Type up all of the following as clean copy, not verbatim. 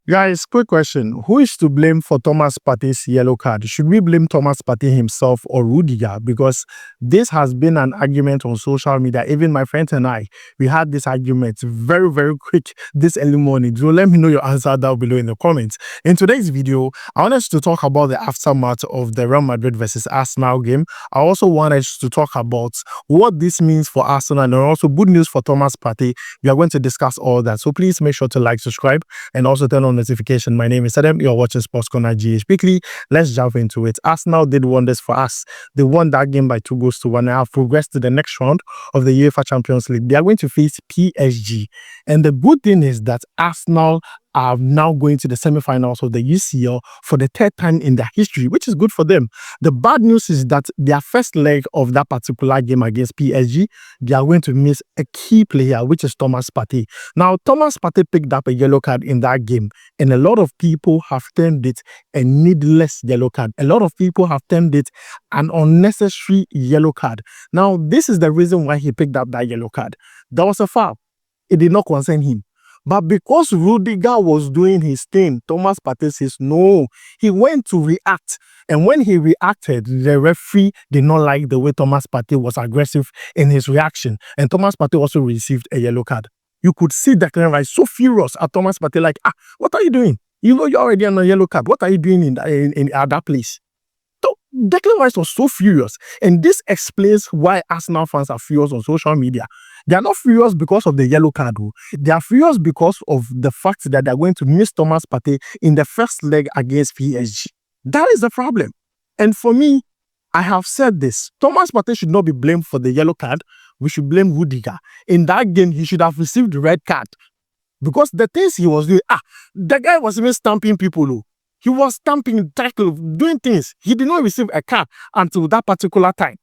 Guys, quick question. Who is to blame for Thomas Partey's yellow card? Should we blame Thomas Partey himself or Rudiger? Because this has been an argument on social media. Even my friends and I, we had this argument very, very quick this early morning. So let me know your answer down below in the comments. In today's video, I want us to talk about the aftermath of the Real Madrid versus Arsenal game. I also want us to talk about what this means for Arsenal and also good news for Thomas Partey. We are going to discuss all that. So please make sure to like, subscribe, and also turn on notification. My name is Adam. You're watching SportsCornerGH. Quickly, let's jump into it. Arsenal did wonders for us. They won that game by 2-1 and have progressed to the next round of the UEFA Champions League. They are going to face PSG. And the good thing is that Arsenal are now going to the semi-finals of the UCL for the third time in their history, which is good for them. The bad news is that their first leg of that particular game against PSG, they are going to miss a key player, which is Thomas Partey. Now, Thomas Partey picked up a yellow card in that game, and a lot of people have termed it a needless yellow card. A lot of people have termed it an unnecessary yellow card. Now, this is the reason why he picked up that yellow card. That was a foul. It did not concern him. But because Rudiger was doing his thing, Thomas Partey says no. He went to react. And when he reacted, the referee did not like the way Thomas Partey was aggressive in his reaction. And Thomas Partey also received a yellow card. You could see Declan Rice so furious at Thomas Partey, like, what are you doing? You know you're already on a yellow card. What are you doing at that place? So Declan Rice was so furious. And this explains why Arsenal fans are furious on social media. They are not furious because of the yellow card. They are furious because of the fact that they are going to miss Thomas Partey in the first leg against PSG. That is the problem. And for me, I have said this. Thomas Partey should not be blamed for the yellow card. We should blame Rudiger. In that game, he should have received the red card. Because the things he was doing, the guy was even stamping people. He was stamping, tackling, doing things. He did not receive a card until that particular time.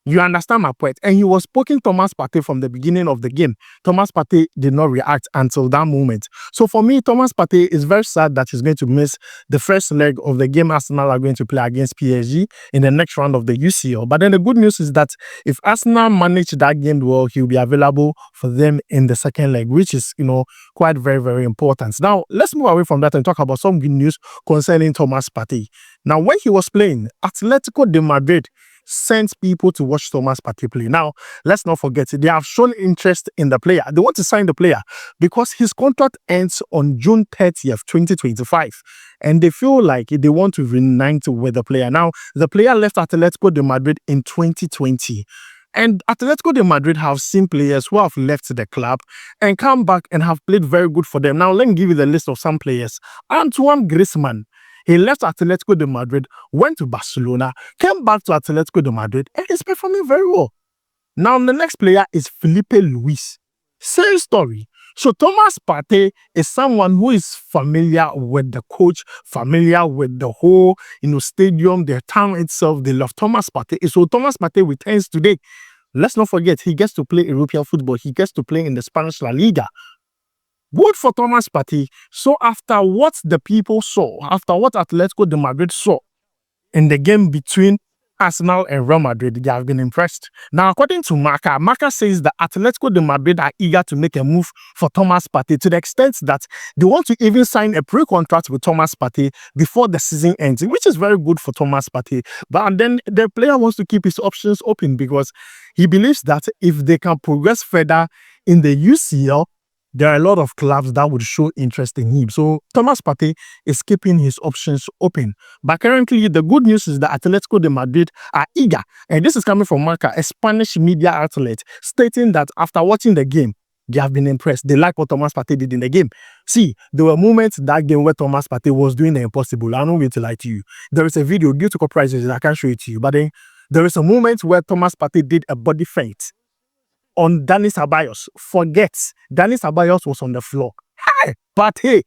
You understand my point? And he was poking Thomas Partey from the beginning of the game. Thomas Partey did not react until that moment. So for me, Thomas Partey is very sad that he's going to miss the first leg of the game Arsenal are going to play against PSG in the next round of the UCL. But then the good news is that if Arsenal manage that game well, he'll be available for them in the second leg, which is, quite very, very important. Now, let's move away from that and talk about some good news concerning Thomas Partey. Now, when he was playing, Atletico de Madrid sent people to watch Thomas Partey play. Now, let's not forget, they have shown interest in the player. They want to sign the player because his contract ends on June 30th, 2025. And they feel like they want to reunite with the player. Now, the player left Atletico de Madrid in 2020. And Atletico de Madrid have seen players who have left the club and come back and have played very good for them. Now, let me give you the list of some players. Antoine Griezmann. He left Atletico de Madrid, went to Barcelona, came back to Atletico de Madrid, and is performing very well. Now, the next player is Felipe Luis. Same story. So, Thomas Partey is someone who is familiar with the coach, familiar with the whole, stadium, the town itself. They love Thomas Partey. So, Thomas Partey returns today. Let's not forget, he gets to play European football. He gets to play in the Spanish La Liga. Good for Thomas Partey. So after what the people saw, after what Atletico de Madrid saw in the game between Arsenal and Real Madrid, they have been impressed. Now, according to Marca says that Atletico de Madrid are eager to make a move for Thomas Partey to the extent that they want to even sign a pre-contract with Thomas Partey before the season ends, which is very good for Thomas Partey. But then the player wants to keep his options open because he believes that if they can progress further in the UCL, there are a lot of clubs that would show interest in him. So Thomas Partey is keeping his options open. But currently, the good news is that Atletico de Madrid are eager. And this is coming from Marca, a Spanish media outlet, stating that after watching the game, they have been impressed. They like what Thomas Partey did in the game. See, there were moments in that game where Thomas Partey was doing the impossible. I'm not going to lie to you. There is a video due to copyright reasons, I can't show it to you. But then there is a moment where Thomas Partey did a body feint on Dani Ceballos. Forget, Dani Ceballos was on the floor. Hey, but hey,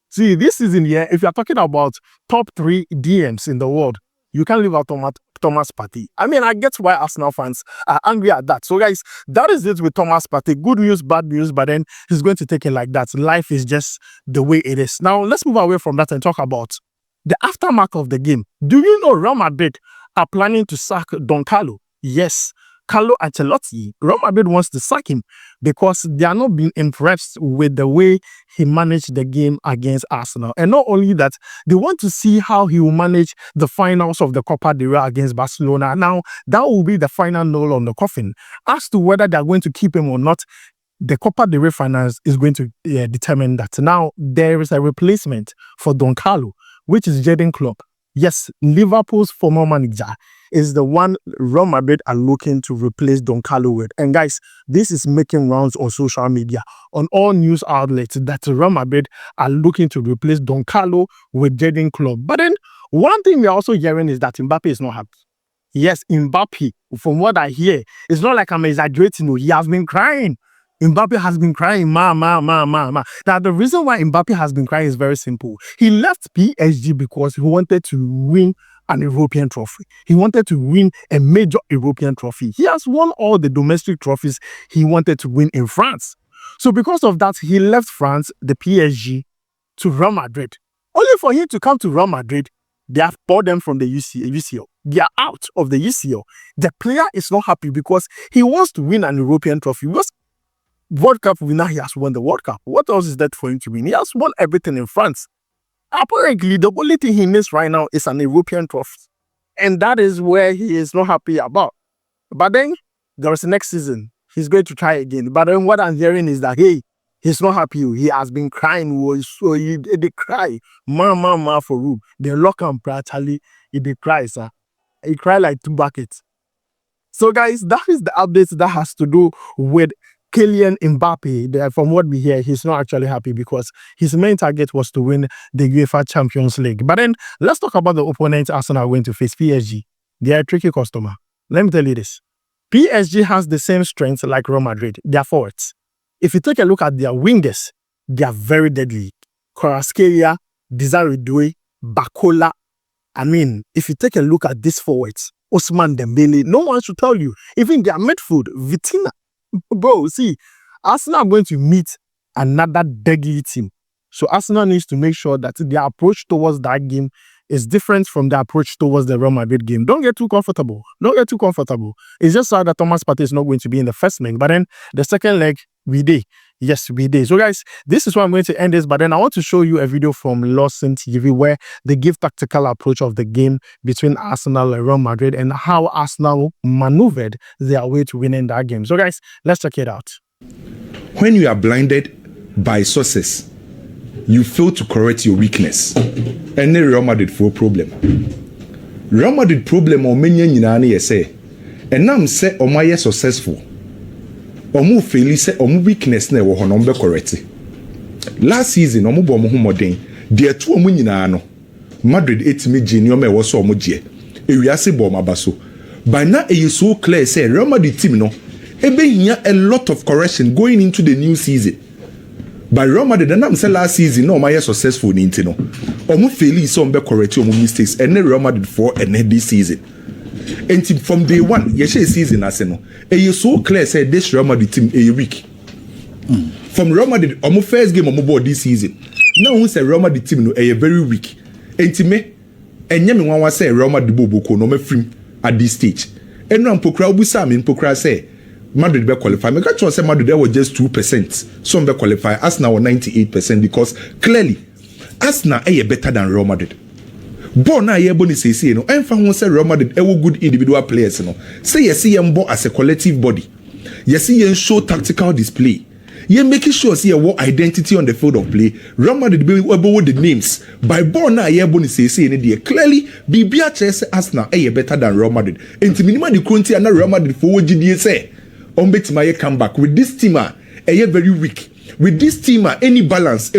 see, this season here, if you're talking about top 3 DMs in the world, you can't leave out Thomas Partey. I mean, I get why Arsenal fans are angry at that. So guys, that is it with Thomas Partey. Good news, bad news, but then he's going to take it like that. Life is just the way it is. Now, let's move away from that and talk about the aftermath of the game. Do you know Real Madrid are planning to sack Don Carlo? Yes. Carlo Ancelotti, Real Madrid wants to sack him because they are not being impressed with the way he managed the game against Arsenal. And not only that, they want to see how he will manage the finals of the Copa del Rey against Barcelona. Now, that will be the final nail on the coffin. As to whether they're going to keep him or not, the Copa del Rey finals is going to determine that. Now, there is a replacement for Don Carlo, which is Jurgen Klopp. Yes, Liverpool's former manager is the one Real Madrid are looking to replace Don Carlo with. And guys, this is making rounds on social media, on all news outlets, that Real Madrid are looking to replace Don Carlo with Jurgen Klopp. But then, one thing we're also hearing is that Mbappe is not happy. Yes, Mbappe, from what I hear, it's not like I'm exaggerating. He has been crying. Mbappe has been crying, ma. Now, the reason why Mbappe has been crying is very simple. He left PSG because he wanted to win an European trophy. He wanted to win a major European trophy. He has won all the domestic trophies he wanted to win in France. So because of that, he left France, the PSG, to Real Madrid. Only for him to come to Real Madrid, they have bought them from the UCL. They are out of the UCL. The player is not happy because he wants to win an European trophy. Because World Cup winner, he has won the World Cup. What else is that for him to win? He has won everything in France. Apparently, the only thing he needs right now is an European trophy. And that is where he is not happy about. But then, there is next season. He's going to try again. But then what I'm hearing is that, hey, he's not happy. He has been crying. So they cry. Ma for room. They lock him practically. He cries, sir. He cried like 2 buckets. So guys, that is the update that has to do with Kylian Mbappe. From what we hear, he's not actually happy because his main target was to win the UEFA Champions League. But then, let's talk about the opponent Arsenal are going to face, PSG. They are a tricky customer. Let me tell you this. PSG has the same strength like Real Madrid. They are forwards. If you take a look at their wingers, they are very deadly. Kvaratskhelia, Desire Doué, Bakola. I mean, if you take a look at these forwards, Ousmane Dembele, no one should tell you. Even their midfield, Vitinha. Bro, see, Arsenal are going to meet another deadly team. So Arsenal needs to make sure that their approach towards that game is different from the approach towards the Real Madrid game. Don't get too comfortable. Don't get too comfortable. It's just sad that Thomas Partey is not going to be in the first leg. But then the second leg, we did. Yes, we did. So guys, this is where I'm going to end this. But then I want to show you a video from Lawson TV where they give tactical approach of the game between Arsenal and Real Madrid and how Arsenal maneuvered their way to winning that game. So guys, let's check it out. When you are blinded by sources, you fail to correct your weakness. And the Real Madrid for problem. Real Madrid problem or many nyina say. And now say o my successful. Omu fail say omu weakness na wo hono be correct. Last season omu bo omu homoden. De to omu nyina no. Madrid etimi gye nyoma e wo so omu gye. Ewiase bo mabaso. By now it is so clear say Real Madrid team no ebe hia a lot of correction going into the new season. By Real Madrid, and I'm saying last season, no, my successful in Intino. Omu faili so be correct omu mistakes, and Real Madrid for and this season. And from day one, yes, season as no. And you so clear say this Real Madrid team a week. From Real Madrid, omu first game omu board this season. Now we say Real Madrid team no a very weak. And to me, and yemi wan say Real Madrid boboko no me free at this stage. And ram pokra obusa me pokra say. Madrid be qualify. Me got to say Madrid there was just 2%. Some be qualify. Arsenal were 98% because clearly Arsenal are better than Real Madrid. But now you boni say no. Enfa won say Real Madrid are good individual players no. Say you see them as a collective body. You see them show tactical display. You making sure see your identity on the field of play. Real Madrid be able with the names. By born now you boni say no. Clearly Bibia say Arsenal are better than Real Madrid. Enti minimum the country and Real Madrid for what GDA say. Ombetima come back with this team very weak. With this team any balance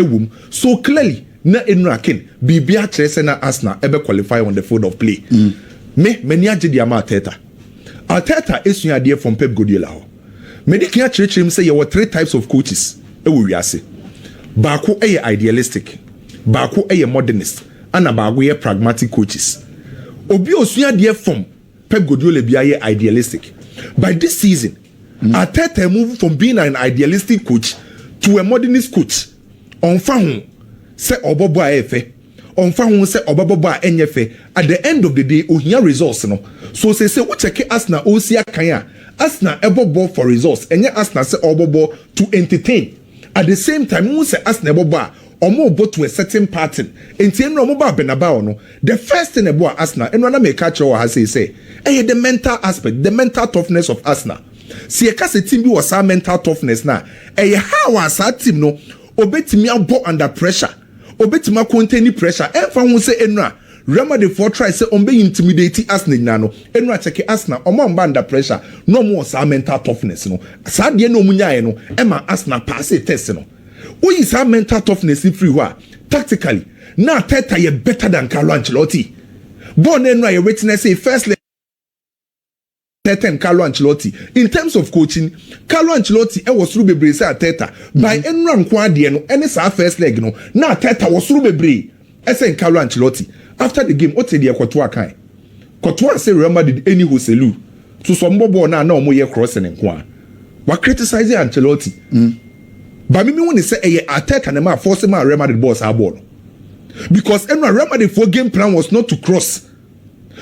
so clearly na enraken bibia chese na Arsenal ebe qualify on the field of play. Me many agye dia ma Arteta esu ade from Pep Guardiola ho. Me de kia chirechim say you were 3 types of coaches ewo wiase. Baako idealistic, baako modernist, ana baako pragmatic coaches. Obi osu ade from Pep Guardiola bia idealistic. By this season Arteta moved from being an idealistic coach to a modernist coach. On fahu say obobo ayefe on fa ho se obabobo a enye fe at the end of the day ohia results no so say we check Arsenal osi akan a Arsenal ebobo for results enye Arsenal say obobo to entertain at the same time we say Arsenal ebobo a omo to a certain pattern enti eno omo ba benaba no the first thing about Arsenal eno na make catch o ha say the mental aspect, the mental toughness of Arsenal. See, a case team be was our mental toughness now. How was our team no? Obetimi abo under pressure. Obetimi contain pressure. If I say enra, remember the four try say be intimidating Arsenal nano. Enra check Arsenal. Omo under pressure. No more our mental toughness no. Sadie no munya no. Emma Arsenal pass a test no. Who is our mental toughness if we were tactically? Now Teta ye better than Carlo Ancelotti. Born enra ye witness say firstly. Carlo Ancelotti. In terms of coaching, Carlo Ancelotti was through Bebre say Teta. By enran kwade no, any sa first leg no. Na Teta was through Bebre. Esen Carlo Ancelotti. After the game, what said the Kotoa kai? Kotoa say Real Madrid any hoselu. To some bobo na omo ye crossing en kwa. Wa criticize Ancelotti. But me when they say Arteta na ma force ma Real Madrid boss ball. Because enran Real Madrid for game plan was not to cross.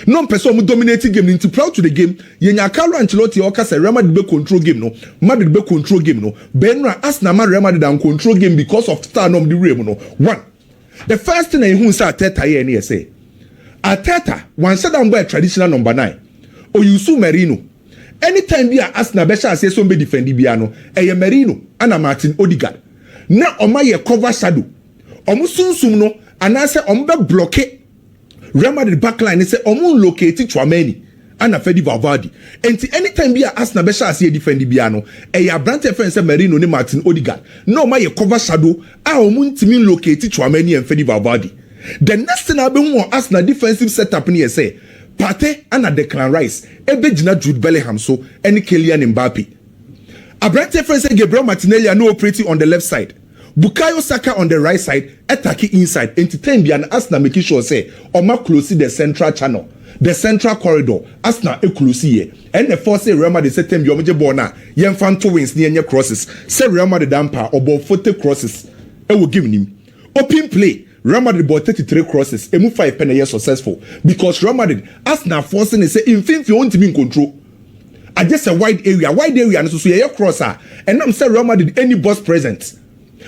Non person who dominating game into proud to the game. Yenya Carlo Ancelotti or Casa Real Madrid be control game no. Madrid be control game no. Benra Arsenal Real Madrid and control game because of star nom the real no. One. The first thing I who say Arteta here and say. Arteta one set down by traditional number 9. Or Yusu Merino. Anytime be Arsenal besha say somebody defend Biano. Merino and Martin Odegaard. Now oma ye cover shadow. Omusun no and I say ombe blockade. Real Madrid backline say omo locate Tchouameni and Fede Valverde. And anytime be Arsenal besha as defend Biano, Brante friend say Merino ni Martin Odegaard. No ma ye cover shadow a omo ntimi locate Tchouameni and Fede Valverde. The next thing I be won Arsenal defensive setup ni say Partey and Declan Rice ebe gina Jude Bellingham so any Kylian Mbappe. Brante friend say Gabriel Martinelli are no operating on the left side. Bukayo Saka on the right side, attacking inside. Entertain be an Arsenal making sure say Oma close the central channel, the central corridor. Arsenal close here. And the force say Real Madrid say tem yomoje bona. Yen fan two wins near your crosses. Say Real Madrid damper or ball 40 crosses. I will give him open play. Real Madrid bought 33 crosses. Emu 5 pen a year successful because Real Madrid Arsenal forcing say in fin you want to be in control. I just a wide area, and so your crosser. And I'm saying Real Madrid any boss present.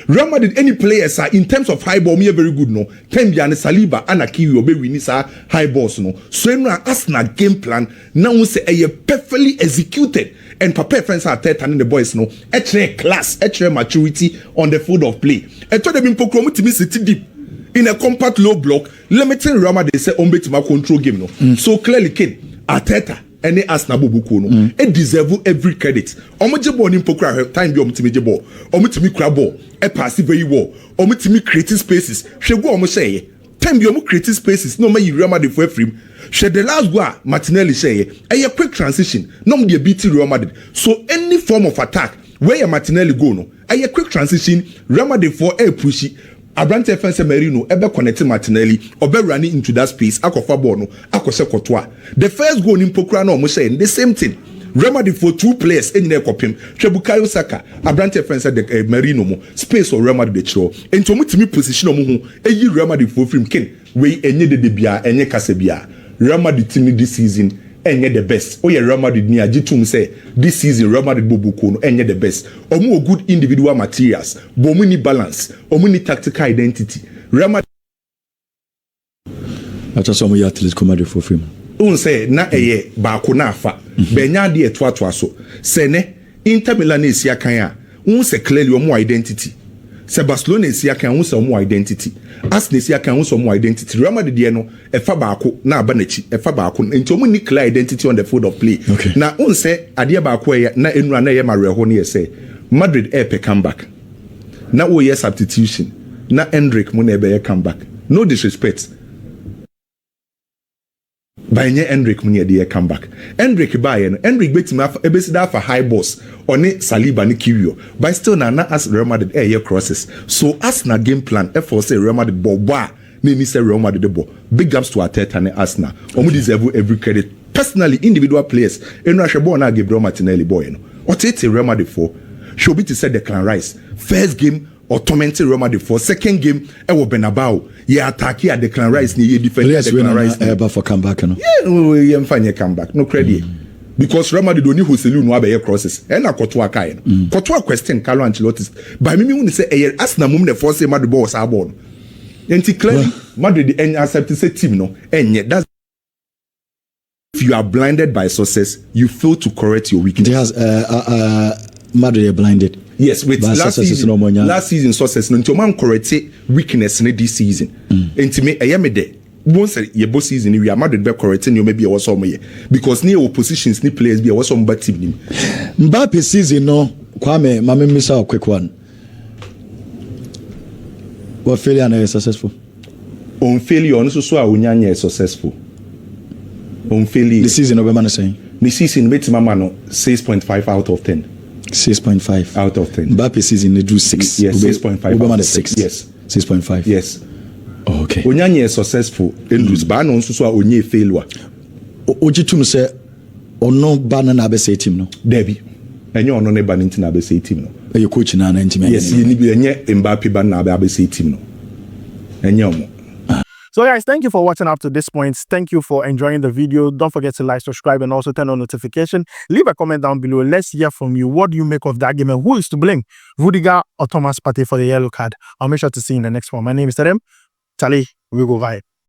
Real Madrid any players are in terms of high ball me very good no. Tembia and Saliba and Akiwi obe win this high balls no. So in Arsenal game plan now we say a perfectly executed and prepare friends are and the boys no. Extra class, extra maturity on the field of play. And to them in Pokromo to me sit deep in a compact low block limiting Real Madrid say on to my control game no. So clearly Ken Arteta any Arsenal bobuko no e deserve every credit omoje ball ni pokra time bi omtimi je ball omtimi kra ball e pass very well omtimi create spaces hwego omo sheye time bi omo create spaces no ma Real Madrid for free she the last goal Martinelli sheye e quick transition no mo dey beat Real Madrid so any form of attack where your Martinelli go no e quick transition Real Madrid for e push Abrante Fence Merino ebe connect Martinelli obe running into that space akofa ball no akose Courtois. The first goal in Pokra no mo say the same thing. Real Madrid for two players enye kopim. Bukayo Saka Abrante Fence the Merino mo space or Real Madrid chro. Ento mo timi position mo hu eyi Real Madrid for free ken we enye de bia enye kase bia. Real Madrid team this season enye the best. Oye Real Madrid ni agitum say this season Real Madrid bobuko no enye the best. Omo good individual materials, but omo ni balance, omo ni tactical identity. Real Madrid acha so mo ya Atletico Madrid for free. Un say na eye ba ko na afa. Be nya de eto so. Se ne Inter Milan esia kan a, un say clearly omo identity. Se Barcelona esia kan un say omo identity. Arsenal esia kan un say omo identity. Real Madrid de no efa ba ko na aba na chi efa ba ko nti omo ni clear identity on the field of play. Okay. Na un say ade ba ko na enura na ye mareho na ye say Madrid pe comeback. Na wo ye substitution. Na Endrick mo na be comeback. No disrespect. By nye Endrick mo na ye comeback. Endrick ba ye no Endrick betima ebesida for high boss oni Saliba ni Kylian. But still na as Real Madrid ye crosses. So Arsenal game plan for say Real Madrid ball ba me say Real Madrid ball. Big ups to Arteta and Arsenal. Omo deserve every credit. Personally individual players enu ahwebo na Gabriel Martinelli boy no. What it Real Madrid for should be to say Declan Rice first game or tormenting Real Madrid for second game ewo Bernabeu ye attack ya Declan Rice ni ye defend Declan Rice ever for comeback no ye mfanye comeback no credit because Real Madrid oni hoselu no abeye crosses e na koto akai no koto question Carlo Ancelotti by me won say e Arsenal mum na force Madrid ball sa ball no enti clearly Madrid en accept say team no enye that's if you are blinded by success you fail to correct your weakness. Madrid are blinded. Yes, with last season success no nti man correct weakness in this season. Enti me me de once ye both season we are Madrid be correcting you maybe was some year because near oppositions ni players be was some bad team nim. Mbappe season no Kwame mama misa a quick one. What failure and successful? On failure on so a unyanya is successful. On failure. The season of man saying. The season bet mama no 6.5 out of 10. 6.5 out of 10. Mbappe season they do 6. Yes, 6.5. Obama 6. Yes. 6.5. Yes. Oh, okay. Onyanye is successful. Endus ba no so a onye failure. Ojitum say ono ba na be say team no. Debi. Enye ono ne ba nti na be say team no. Your coach na team. Yes, ni bi enye Mbappe ba na be say team no. Enye omo. So guys, thank you for watching up to this point. Thank you for enjoying the video. Don't forget to like, subscribe, and also turn on notification. Leave a comment down below. Let's hear from you. What do you make of the argument? Who is to blame? Rudiger or Thomas Partey for the yellow card? I'll make sure to see you in the next one. My name is Terem. Tali, we go vibe.